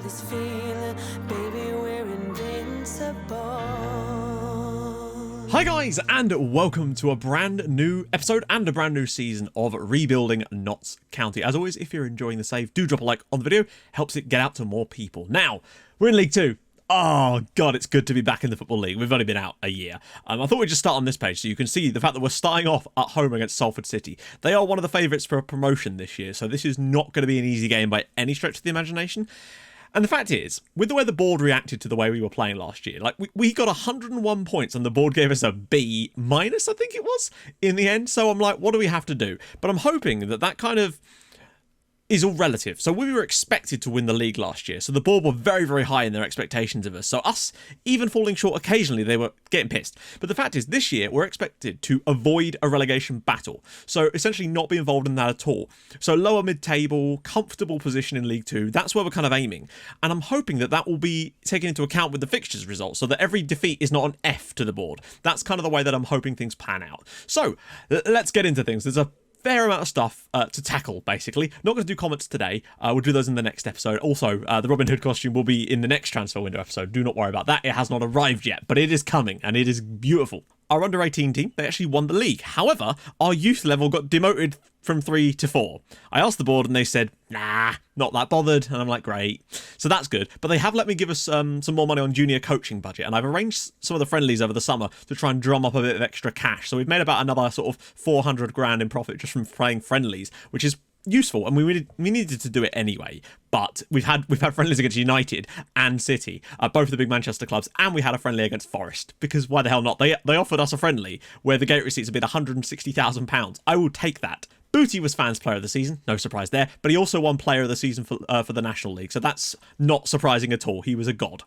this feeling, baby, we're invincible. Hi guys, and welcome to a brand new episode and a brand new season of Rebuilding Notts County. As always, if you're enjoying the save, do drop a like on the video, helps it get out to more people. Now, we're in League 2. Oh god, it's good to be back in the Football League. We've only been out a year. I thought we'd just start on this page so you can see the fact that we're starting off at home against Salford City. They are one of the favourites for a promotion this year, so this is not going to be an easy game by any stretch of the imagination. And the fact is, with the way the board reacted to the way we were playing last year, like we got 101 points and the board gave us a B minus, I think it was, in the end. So I'm like, what do we have to do? But I'm hoping that that kind of is all relative. So we were expected to win the league last year. So the board were very, very high in their expectations of us. So us even falling short occasionally, they were getting pissed. But the fact is, this year, we're expected to avoid a relegation battle. So essentially not be involved in that at all. So lower mid-table, comfortable position in League 2. That's where we're kind of aiming. And I'm hoping that that will be taken into account with the fixtures results so that every defeat is not an F to the board. That's kind of the way that I'm hoping things pan out. So let's get into things. There's a fair amount of stuff to tackle, basically. Not going to do comments today. We'll do those in the next episode. Also, the Robin Hood costume will be in the next transfer window episode. Do not worry about that. It has not arrived yet, but it is coming, and it is beautiful. Our under-18 team, they actually won the league. However, our youth level got demoted from 3 to 4. I asked the board, and they said, nah, not that bothered. And I'm like, great. So that's good. But they have let me give us some more money on junior coaching budget. And I've arranged some of the friendlies over the summer to try and drum up a bit of extra cash. So we've made about another sort of 400 grand in profit just from playing friendlies, which is useful, and we needed to do it anyway. But we've had friendlies against United and City, both of the big Manchester clubs, and we had a friendly against Forest, because why the hell not? They offered us a friendly where the gate receipts have been £160,000. I will take that. Booty was fans player of the season, no surprise there, but he also won player of the season for the National League, so that's not surprising at all. He was a god.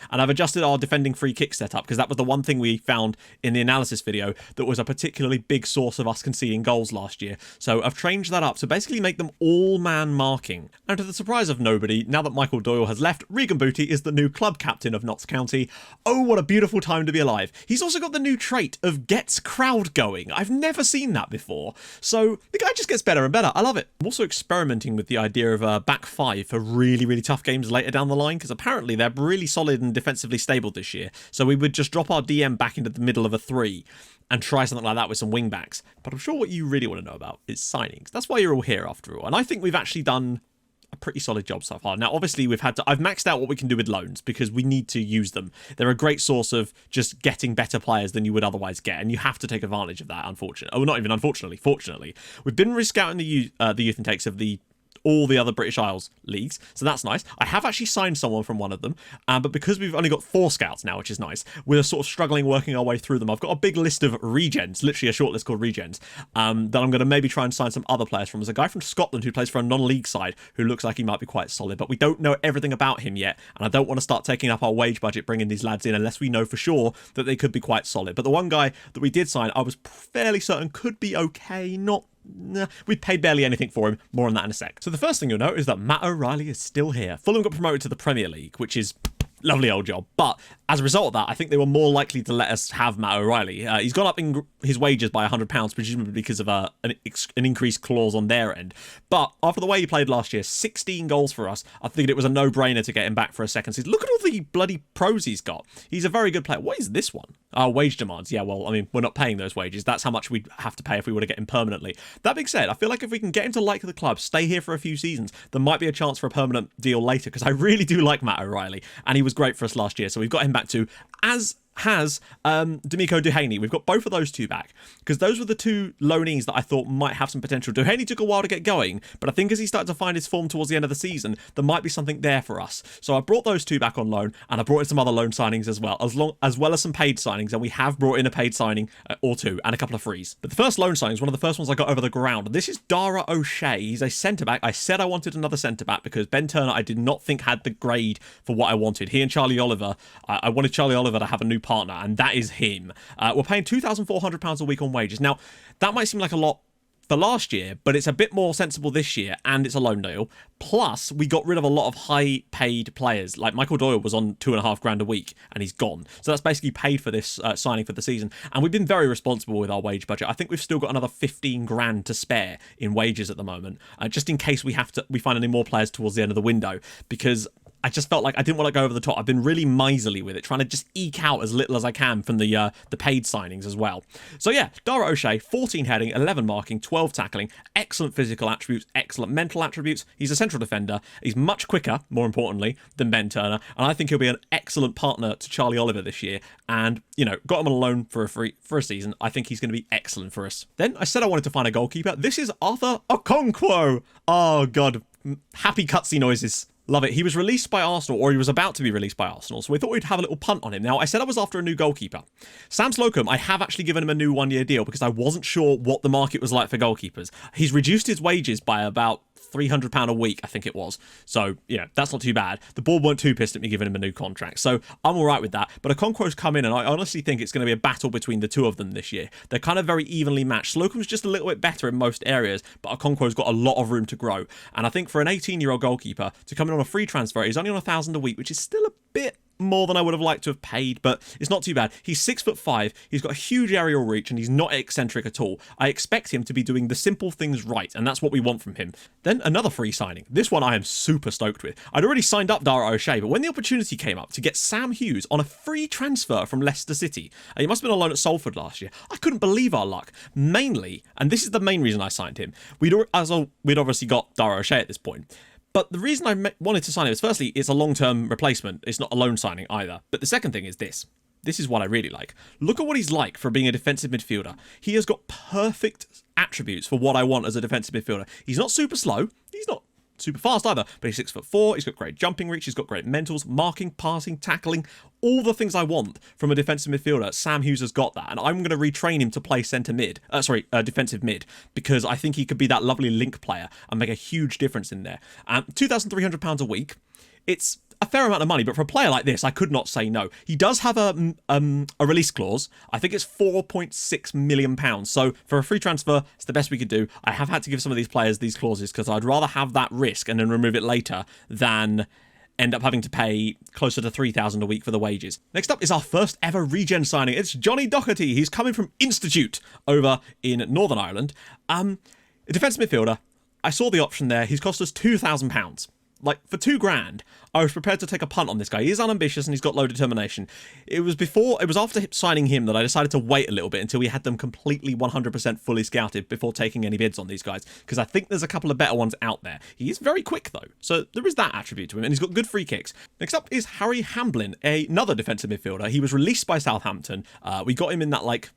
And I've adjusted our defending free kick setup because that was the one thing we found in the analysis video that was a particularly big source of us conceding goals last year. So I've changed that up to basically make them all man marking. And to the surprise of nobody, now that Michael Doyle has left, Regan Booty is the new club captain of Notts County. Oh, what a beautiful time to be alive. He's also got the new trait of gets crowd going. I've never seen that before. So the guy just gets better and better. I love it. I'm also experimenting with the idea of a back five for really, really tough games later down the line, because apparently they're really solid and defensively stable this year. So we would just drop our DM back into the middle of a 3 and try something like that with some wing backs. But I'm sure what you really want to know about is signings. That's why you're all here after all. And I think we've actually done a pretty solid job so far. Now, obviously, I've maxed out what we can do with loans because we need to use them. They're a great source of just getting better players than you would otherwise get, and you have to take advantage of that, unfortunately. Oh, not even unfortunately, fortunately. We've been rescouting the youth intakes of all the other British Isles leagues, so that's nice. I have actually signed someone from one of them, but because we've only got 4 scouts now, which is nice, we're sort of struggling working our way through them. I've got a big list of regens, literally a short list called regens, that I'm going to maybe try and sign some other players from. There's a guy from Scotland who plays for a non-league side who looks like he might be quite solid, but we don't know everything about him yet, and I don't want to start taking up our wage budget bringing these lads in unless we know for sure that they could be quite solid. But the one guy that we did sign, I was fairly certain could be okay, we paid barely anything for him. More on that in a sec. So the first thing you'll note is that Matt O'Reilly is still here. Fulham got promoted to the Premier League, which is lovely old job. But as a result of that, I think they were more likely to let us have Matt O'Reilly. He's gone up in his wages by £100, presumably because of an increased clause on their end. But after the way he played last year, 16 goals for us, I think it was a no-brainer to get him back for a second season. Look at all the bloody pros he's got. He's a very good player. What is this one? Wage demands. Yeah, well, I mean, we're not paying those wages. That's how much we'd have to pay if we were to get him permanently. That being said, I feel like if we can get him to like the club, stay here for a few seasons, there might be a chance for a permanent deal later, because I really do like Matt O'Reilly, and he was great for us last year, so we've got him back too, as has D'Amico Duhaney. We've got both of those two back, because those were the two loanees that I thought might have some potential. Duhaney took a while to get going, but I think as he started to find his form towards the end of the season, there might be something there for us. So I brought those two back on loan, and I brought in some other loan signings as well, as well as some paid signings, and we have brought in a paid signing or two, and a couple of frees. But the first loan signing is one of the first ones I got over the ground. This is Dara O'Shea. He's a centre-back. I said I wanted another centre-back because Ben Turner I did not think had the grade for what I wanted. He and Charlie Oliver, I wanted Charlie Oliver to have a new partner, and that is him. We're paying £2,400 a week on wages. Now, that might seem like a lot for last year, but it's a bit more sensible this year, and it's a loan deal. Plus, we got rid of a lot of high-paid players. Like Michael Doyle was on £2,500 a week, and he's gone. So that's basically paid for this signing for the season. And we've been very responsible with our wage budget. I think we've still got another 15 grand to spare in wages at the moment, just in case we find any more players towards the end of the window, because I just felt like I didn't want to go over the top. I've been really miserly with it, trying to just eke out as little as I can from the paid signings as well. So yeah, Dara O'Shea, 14 heading, 11 marking, 12 tackling, excellent physical attributes, excellent mental attributes. He's a central defender. He's much quicker, more importantly, than Ben Turner, and I think he'll be an excellent partner to Charlie Oliver this year. And, you know, got him on a loan for a season. I think he's going to be excellent for us. Then I said I wanted to find a goalkeeper. This is Arthur Okonkwo. Oh, God. Happy cutscene noises. Love it. He was released by Arsenal, or he was about to be released by Arsenal, so we thought we'd have a little punt on him. Now, I said I was after a new goalkeeper. Sam Slocum, I have actually given him a new one-year deal because I wasn't sure what the market was like for goalkeepers. He's reduced his wages by about £300 a week, I think it was. So, yeah, that's not too bad. The board weren't too pissed at me giving him a new contract, so I'm all right with that. But Okonkwo's come in, and I honestly think it's going to be a battle between the two of them this year. They're kind of very evenly matched. Slocum's just a little bit better in most areas, but Okonkwo's got a lot of room to grow. And I think for an 18-year-old goalkeeper to come in on a free transfer, he's only on £1,000 a week, which is still a bit more than I would have liked to have paid, but it's not too bad. He's 6'5", he's got a huge aerial reach, and he's not eccentric at all. I expect him to be doing the simple things right, and that's what we want from him. Then another free signing. This one I am super stoked with. I'd already signed up Dara O'Shea, but when the opportunity came up to get Sam Hughes on a free transfer from Leicester City, he must have been on loan at Salford last year, I couldn't believe our luck. Mainly, and this is the main reason I signed him, we'd obviously got Dara O'Shea at this point. But the reason I wanted to sign him is, firstly, it's a long-term replacement. It's not a loan signing either. But the second thing is this. This is what I really like. Look at what he's like for being a defensive midfielder. He has got perfect attributes for what I want as a defensive midfielder. He's not super slow. He's not super fast either, but he's 6'4", he's got great jumping reach, he's got great mentals, marking, passing, tackling, all the things I want from a defensive midfielder. Sam Hughes has got that, and I'm going to retrain him to play defensive mid, because I think he could be that lovely link player and make a huge difference in there. £2,300 a week. It's a fair amount of money, but for a player like this, I could not say no. He does have a release clause. I think it's £4.6 million. So for a free transfer, it's the best we could do. I have had to give some of these players these clauses because I'd rather have that risk and then remove it later than end up having to pay closer to £3,000 a week for the wages. Next up is our first ever regen signing. It's Johnny Doherty. He's coming from Institute over in Northern Ireland. A defensive midfielder. I saw the option there. He's cost us £2,000. Like, for £2,000, I was prepared to take a punt on this guy. He is unambitious and he's got low determination. It was after signing him that I decided to wait a little bit until we had them completely 100% fully scouted before taking any bids on these guys, because I think there's a couple of better ones out there. He is very quick, though, so there is that attribute to him, and he's got good free kicks. Next up is Harry Hamblin, another defensive midfielder. He was released by Southampton. We got him in that,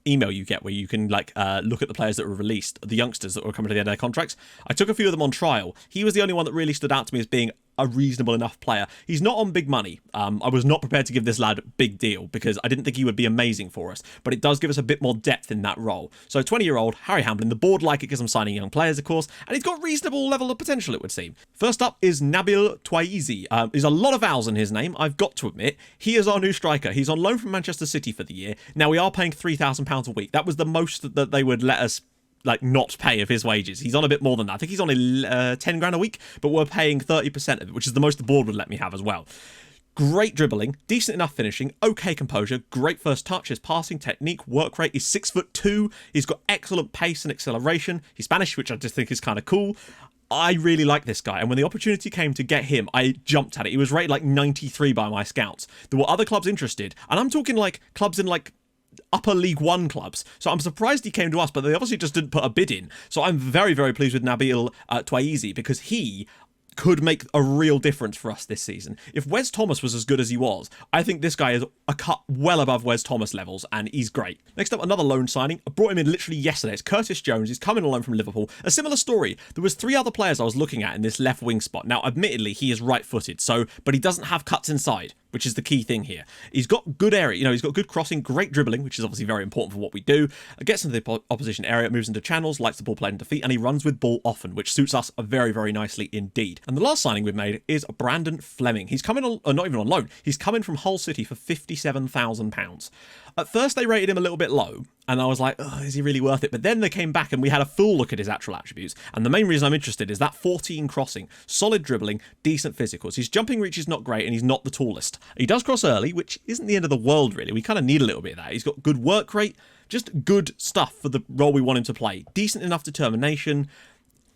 email you get where you can look at the players that were released, the youngsters that were coming to the end of their contracts. I took a few of them on trial. He was the only one that really stood out to me as being a reasonable enough player. He's not on big money. I was not prepared to give this lad a big deal because I didn't think he would be amazing for us, but it does give us a bit more depth in that role. So 20-year-old Harry Hamblin, the board like it because I'm signing young players, of course, and he's got reasonable level of potential, it would seem. First up is Nabil Touaizi. There's a lot of vowels in his name, I've got to admit. He is our new striker. He's on loan from Manchester City for the year. Now, we are paying £3,000 a week. That was the most that they would let us not pay of his wages. He's on a bit more than that. I think he's on £10,000 a week, but we're paying 30% of it, which is the most the board would let me have as well. Great dribbling, decent enough finishing, okay composure, great first touch, his passing technique, work rate. He's 6'2". He's got excellent pace and acceleration. He's Spanish, which I just think is kind of cool. I really like this guy, and when the opportunity came to get him, I jumped at it. He was rated 93 by my scouts. There were other clubs interested, and I'm talking clubs in upper League One clubs. So I'm surprised he came to us, but they obviously just didn't put a bid in. So I'm very, very pleased with Nabil Touaizi because he could make a real difference for us this season. If Wes Thomas was as good as he was, I think this guy is a cut well above Wes Thomas levels, and he's great. Next up, another loan signing. I brought him in literally yesterday. It's Curtis Jones. He's coming alone from Liverpool. A similar story. There was 3 other players I was looking at in this left wing spot. Now, admittedly, he is right-footed, but he doesn't have cuts inside, which is the key thing here. He's got good area, he's got good crossing, great dribbling, which is obviously very important for what we do. Gets into the opposition area, moves into channels, likes the ball played into feet, and he runs with ball often, which suits us very, very nicely indeed. And the last signing we've made is Brandon Fleming. He's coming on, not even on loan, he's coming from Hull City for £57,000. At first, they rated him a little bit low, and I was like, oh, is he really worth it? But then they came back and we had a full look at his actual attributes. And the main reason I'm interested is that 14 crossing, solid dribbling, decent physicals. His jumping reach is not great and he's not the tallest. He does cross early, which isn't the end of the world, really. We kind of need a little bit of that. He's got good work rate, just good stuff for the role we want him to play. Decent enough determination,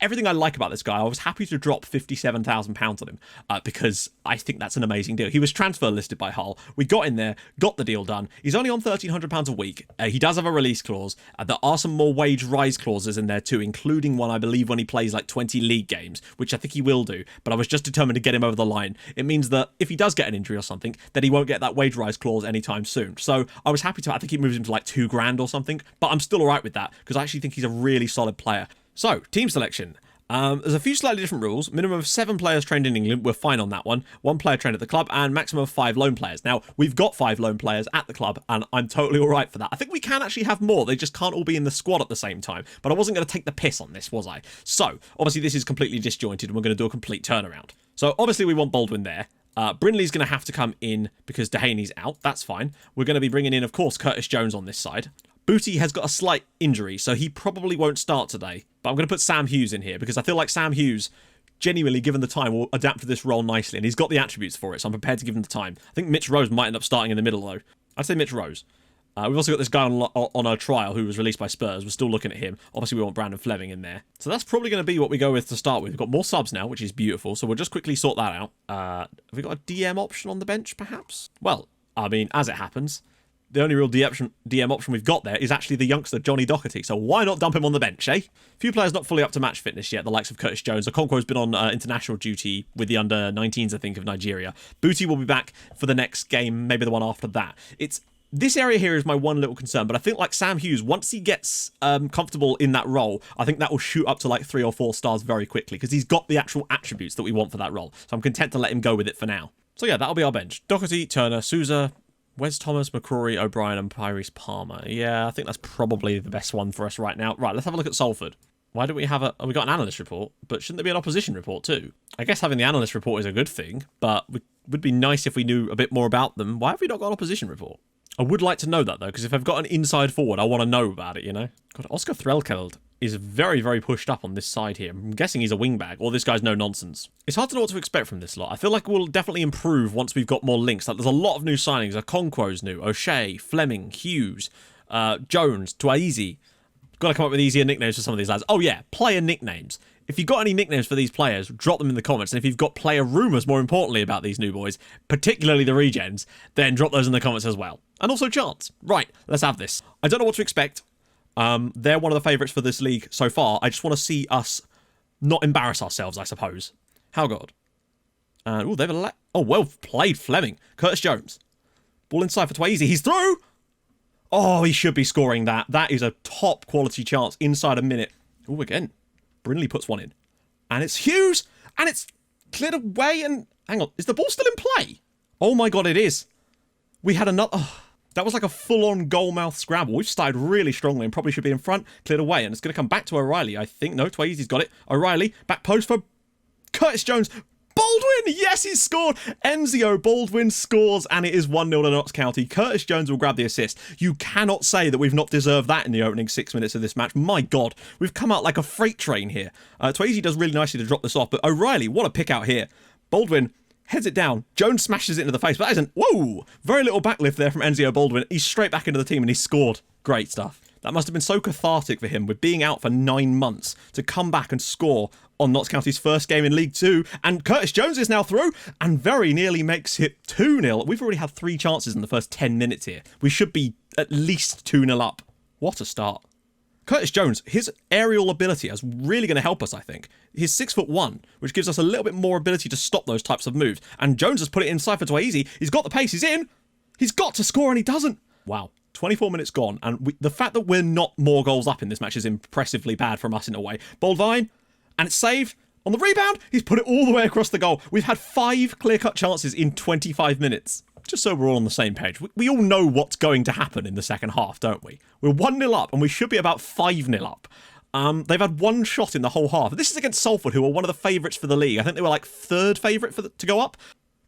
everything I like about this guy. I was happy to drop £57,000 on him because I think that's an amazing deal. He was transfer listed by Hull. We got in there, got the deal done. He's only on £1,300 a week. He does have a release clause. There are some more wage rise clauses in there too, including one, I believe, when he plays like 20 league games, which I think he will do. But I was just determined to get him over the line. It means that if he does get an injury or something, then he won't get that wage rise clause anytime soon. So I was happy to, I think he moves him to like £2,000 or something, but I'm still all right with that because I actually think he's a really solid player. So, team selection. There's a few slightly different rules. Minimum of 7 players trained in England. We're fine on that one. 1 player trained at the club and maximum of 5 loan players. Now, we've got 5 loan players at the club and I'm totally all right for that. I think we can actually have more. They just can't all be in the squad at the same time. But I wasn't going to take the piss on this, was I? So, obviously this is completely disjointed and we're going to do a complete turnaround. So, obviously we want Baldwin there. Brindley's going to have to come in because Dehaney's out. That's fine. We're going to be bringing in, of course, Curtis Jones on this side. Booty has got a slight injury, so he probably won't start today. But I'm going to put Sam Hughes in here because I feel like Sam Hughes, genuinely given the time, will adapt to this role nicely. And he's got the attributes for it, so I'm prepared to give him the time. I think Mitch Rose might end up starting in the middle, though. I'd say Mitch Rose. We've also got this guy on a trial who was released by Spurs. We're still looking at him. Obviously, we want Brandon Fleming in there. So that's probably going to be what we go with to start with. We've got more subs now, which is beautiful. So we'll just quickly sort that out. Have we got a DM option on the bench, perhaps? Well, I mean, as it happens, the only real DM option we've got there is actually the youngster Johnny Doherty. So why not dump him on the bench, eh? Few players not fully up to match fitness yet, the likes of Curtis Jones. Okonkwo's been on international duty with the under-19s, I think, of Nigeria. Booty will be back for the next game, maybe the one after that. This area here is my one little concern, but I think like Sam Hughes, once he gets comfortable in that role, I think that will shoot up to like 3 or 4 stars very quickly because he's got the actual attributes that we want for that role. So I'm content to let him go with it for now. So yeah, that'll be our bench. Doherty, Turner, Souza, Wes Thomas, McCrory, O'Brien, and Pyrese Palmer. Yeah, I think that's probably the best one for us right now. Right, let's have a look at Salford. Why don't we have a... Oh, we got an analyst report, but shouldn't there be an opposition report too? I guess having the analyst report is a good thing, but it would be nice if we knew a bit more about them. Why have we not got an opposition report? I would like to know that, though, because if I've got an inside forward, I want to know about it, you know? God, Oscar Threlkeld is very, very pushed up on this side here. I'm guessing he's a wingback, or this guy's no nonsense. It's hard to know what to expect from this lot. I feel like we'll definitely improve once we've got more links. Like, there's a lot of new signings. Okonkwo's new, O'Shea, Fleming, Hughes, Jones, Twaizi. Got to come up with easier nicknames for some of these lads. Oh, yeah, player nicknames. If you've got any nicknames for these players, drop them in the comments. And if you've got player rumours, more importantly, about these new boys, particularly the regens, then drop those in the comments as well. And also chants. Right, let's have this. I don't know what to expect. They're one of the favourites for this league so far. I just want to see us not embarrass ourselves, I suppose. How good. Oh, they've well played, Fleming. Curtis Jones. Ball inside for Twaizi. He's through! Oh, he should be scoring that. That is a top quality chance inside a minute. Oh, again. Brindley puts one in. And it's Hughes! And it's cleared away and... Hang on, is the ball still in play? Oh my god, it is. We had another... Oh, that was like a full-on goal-mouth scramble. We've started really strongly and probably should be in front. Cleared away, and it's going to come back to O'Reilly, I think. No, Twaizi's got it. O'Reilly, back post for Curtis Jones. Baldwin! Yes, he's scored! Enzio Baldwin scores, and it is 1-0 to Notts County. Curtis Jones will grab the assist. You cannot say that we've not deserved that in the opening 6 minutes of this match. My God, we've come out like a freight train here. Twaizi does really nicely to drop this off, but O'Reilly, what a pick out here. Baldwin heads it down. Jones smashes it into the face, but that isn't... Whoa! Very little backlift there from Enzio Baldwin. He's straight back into the team, and he's scored. Great stuff. That must have been so cathartic for him with being out for 9 months to come back and score on Notts County's first game in League 2. And Curtis Jones is now through and very nearly makes it 2-0. We've already had 3 chances in the first 10 minutes here. We should be at least 2-0 up. What a start. Curtis Jones, his aerial ability is really going to help us, I think. He's 6'1", which gives us a little bit more ability to stop those types of moves. And Jones has put it inside for Twaizi. He's got the pace. He's in. He's got to score and he doesn't. Wow. 24 minutes gone, and the fact that we're not more goals up in this match is impressively bad from us in a way. Baldwin, and it's saved. On the rebound, he's put it all the way across the goal. We've had 5 clear-cut chances in 25 minutes. Just so we're all on the same page. We all know what's going to happen in the second half, don't we? We're 1-0 up, and we should be about 5-0 up. They've had 1 shot in the whole half. This is against Salford, who are one of the favourites for the league. I think they were like 3rd favourite to go up.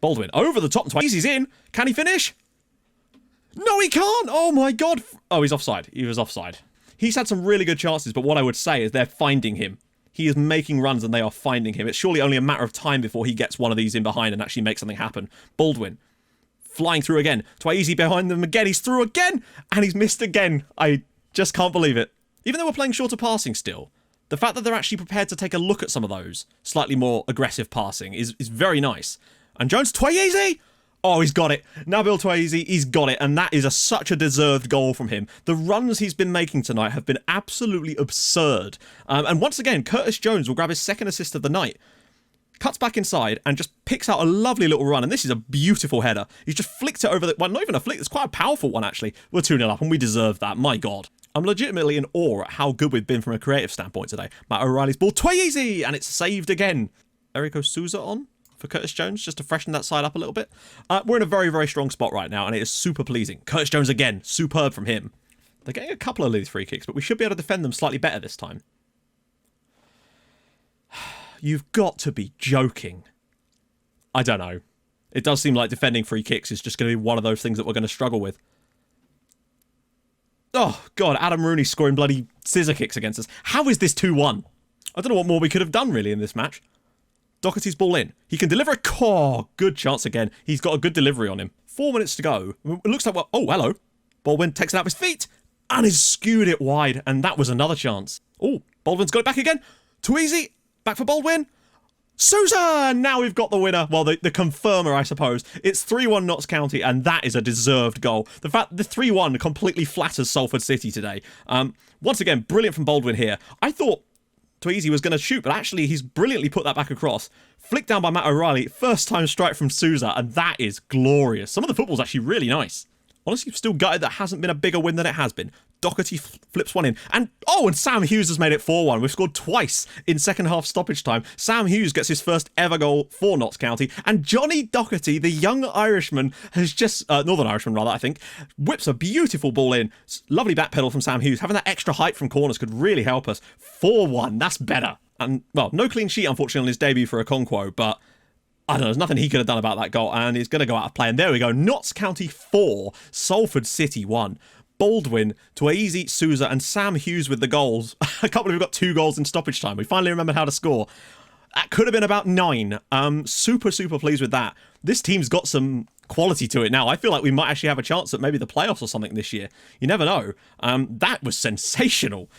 Baldwin, over the top, and Twaizi's in. Can he finish? No, he can't! Oh my God! Oh, he's offside. He was offside. He's had some really good chances, but what I would say is they're finding him. He is making runs and they are finding him. It's surely only a matter of time before he gets one of these in behind and actually makes something happen. Baldwin, flying through again. Twaizi behind them again. He's through again! And he's missed again. I just can't believe it. Even though we're playing shorter passing still, The fact that they're actually prepared to take a look at some of those slightly more aggressive passing is very nice. And Jones, Twayeezy! Oh, he's got it. Nabil Twayeezy, he's got it. And that is such a deserved goal from him. The runs he's been making tonight have been absolutely absurd. And once again, Curtis Jones will grab his second assist of the night. Cuts back inside and just picks out a lovely little run. And this is a beautiful header. He's just flicked it over the... Well, not even a flick. It's quite a powerful one, actually. We're 2-0 up and we deserve that. My God. I'm legitimately in awe at how good we've been from a creative standpoint today. Matt O'Reilly's ball. Twayeezy! And it's saved again. Eriko Souza on for Curtis Jones, just to freshen that side up a little bit. We're in a very, very strong spot right now, and it is super pleasing. Curtis Jones again, superb from him. They're getting a couple of these free kicks, but we should be able to defend them slightly better this time. You've got to be joking. I don't know. It does seem like defending free kicks is just going to be one of those things that we're going to struggle with. Oh, God, Adam Rooney scoring bloody scissor kicks against us. How is this 2-1? I don't know what more we could have done, really, in this match. Doherty's ball in. He can deliver a... Oh, good chance again. He's got a good delivery on him. 4 minutes to go. It looks like... Well, oh, hello. Baldwin takes it out of his feet and has skewed it wide. And that was another chance. Oh, Baldwin's got it back again. Too easy. Back for Baldwin. Souza! Now we've got the winner. Well, the confirmer, I suppose. It's 3-1 Notts County, and that is a deserved goal. The fact the 3-1 completely flatters Salford City today. Once again, brilliant from Baldwin here. I thought Twayeezy was going to shoot, but actually he's brilliantly put that back across. Flicked down by Matt O'Reilly. First time strike from Souza, and that is glorious. Some of the football's actually really nice. Honestly, still gutted that hasn't been a bigger win than it has been. Doherty flips one in. And Sam Hughes has made it 4-1. We've scored twice in second half stoppage time. Sam Hughes gets his first ever goal for Notts County. And Johnny Doherty, the young Irishman, has just... Northern Irishman, rather, I think, whips a beautiful ball in. Lovely back pedal from Sam Hughes. Having that extra height from corners could really help us. 4-1. That's better. And, well, no clean sheet, unfortunately, on his debut for Okonkwo, but... I don't know, there's nothing he could have done about that goal, and he's going to go out of play. And there we go, Notts County 4, Salford City 1. Baldwin, Twayeezy, Souza, and Sam Hughes with the goals. I can't believe we've got 2 goals in stoppage time. We finally remembered how to score. That could have been about 9. Super pleased with that. This team's got some quality to it now. I feel like we might actually have a chance at maybe the playoffs or something this year. You never know. That was sensational.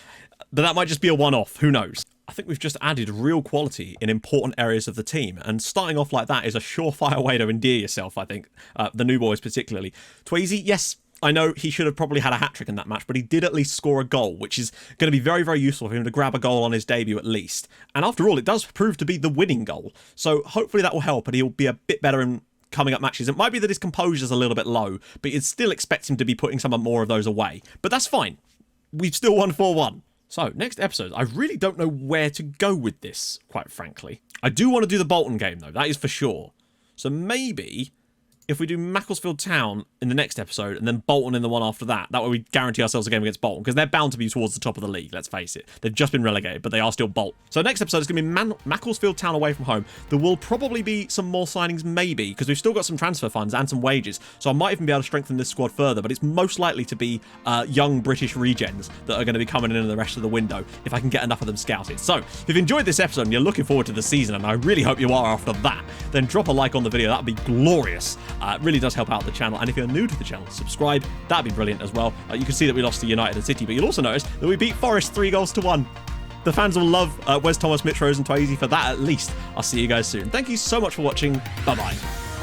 But that might just be a one-off. Who knows? I think we've just added real quality in important areas of the team, and starting off like that is a surefire way to endear yourself, I think, the new boys particularly. Twayeezy, yes, I know he should have probably had a hat-trick in that match, but he did at least score a goal, which is going to be very, very useful for him to grab a goal on his debut at least. And after all, it does prove to be the winning goal, so hopefully that will help, and he'll be a bit better in coming up matches. It might be that his composure's a little bit low, but you'd still expect him to be putting some more of those away. But that's fine. We've still won 4-1. So, next episode, I really don't know where to go with this, quite frankly. I do want to do the Bolton game, though, that is for sure. So maybe if we do Macclesfield Town in the next episode and then Bolton in the one after that, that way we guarantee ourselves a game against Bolton, because they're bound to be towards the top of the league, let's face it. They've just been relegated, but they are still Bolton. So next episode is going to be Macclesfield Town away from home. There will probably be some more signings, maybe, because we've still got some transfer funds and some wages, so I might even be able to strengthen this squad further, but it's most likely to be young British regens that are going to be coming in the rest of the window, if I can get enough of them scouted. So, if you've enjoyed this episode and you're looking forward to the season, and I really hope you are after that, then drop a like on the video. That would be glorious. It really does help out the channel, and if you're new to the channel, subscribe. That'd be brilliant as well. You can see that we lost to United and City, but you'll also notice that we beat Forest 3-1. The fans will love Wes Thomas, Mitch Rose, and Twayeezy for that at least. I'll see you guys soon. Thank you so much for watching. Bye bye.